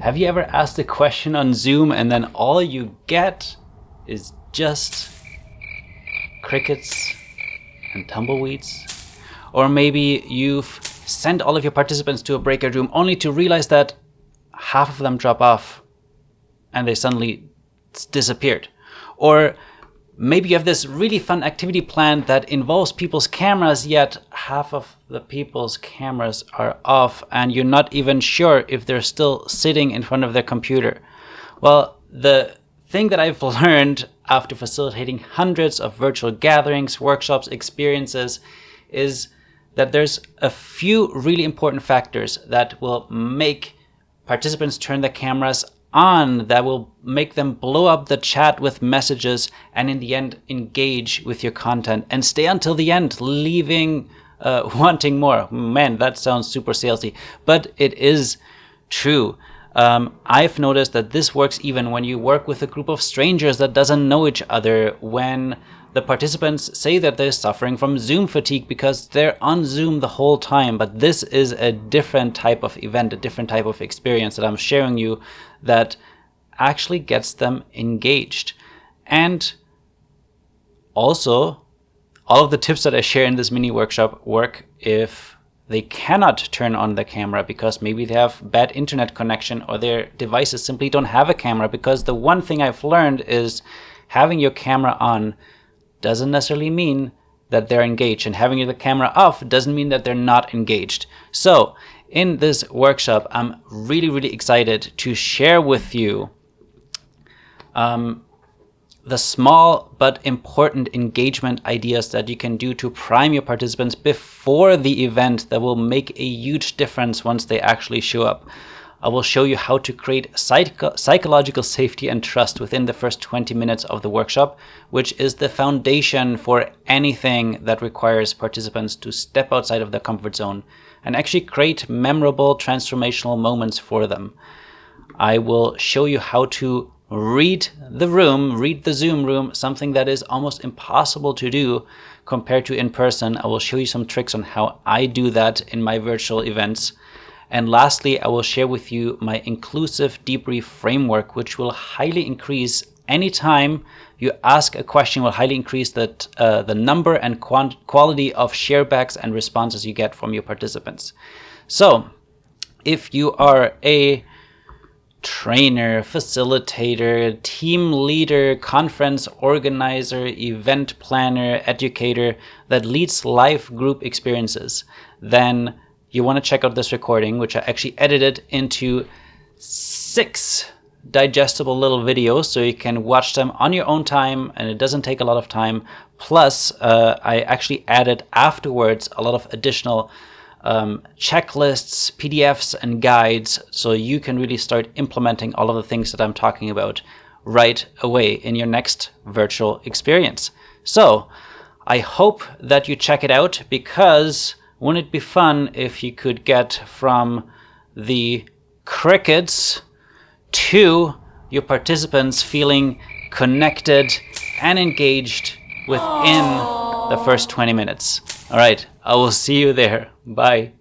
Have you ever asked a question on Zoom and then all you get is just crickets and tumbleweeds? Or maybe you've sent all of your participants to a breakout room only to realize that half of them drop off and they suddenly disappeared. Or maybe you have this really fun activity planned that involves people's cameras, yet half of the people's cameras are off and you're not even sure if they're still sitting in front of their computer. Well, the thing that I've learned after facilitating hundreds of virtual gatherings, workshops, experiences is that there's a few really important factors that will make participants turn their cameras on, that will make them blow up the chat with messages and in the end engage with your content and stay until the end, leaving wanting more. Man, that sounds super salesy, but it is true. I've noticed that this works even when you work with a group of strangers that doesn't know each other, when the participants say that they're suffering from Zoom fatigue because they're on Zoom the whole time. But this is a different type of event, a different type of experience that I'm sharing you that actually gets them engaged. And also, all of the tips that I share in this mini workshop work if they cannot turn on the camera because maybe they have bad internet connection or their devices simply don't have a camera. Because the one thing I've learned is having your camera on doesn't necessarily mean that they're engaged, and having the camera off doesn't mean that they're not engaged. So in this workshop, I'm really excited to share with you the small but important engagement ideas that you can do to prime your participants before the event that will make a huge difference once they actually show up. I will show you how to create psychological safety and trust within the first 20 minutes of the workshop, which is the foundation for anything that requires participants to step outside of their comfort zone and actually create memorable transformational moments for them. I will show you how to read the Zoom room, something that is almost impossible to do compared to in person. I will show you some tricks on how I do that in my virtual events. And lastly, I will share with you my inclusive debrief framework, which will highly increase anytime you ask a question, will highly increase the number and quality of sharebacks and responses you get from your participants. So if you are a trainer, facilitator, team leader, conference organizer, event planner, educator that leads live group experiences, then you want to check out this recording, which I actually edited into 6 digestible little videos so you can watch them on your own time and it doesn't take a lot of time. Plus, I actually added afterwards a lot of additional checklists, PDFs, and guides so you can really start implementing all of the things that I'm talking about right away in your next virtual experience. So I hope that you check it out, because wouldn't it be fun if you could get from the crickets to your participants feeling connected and engaged within the first 20 minutes. All right, I will see you there. Bye.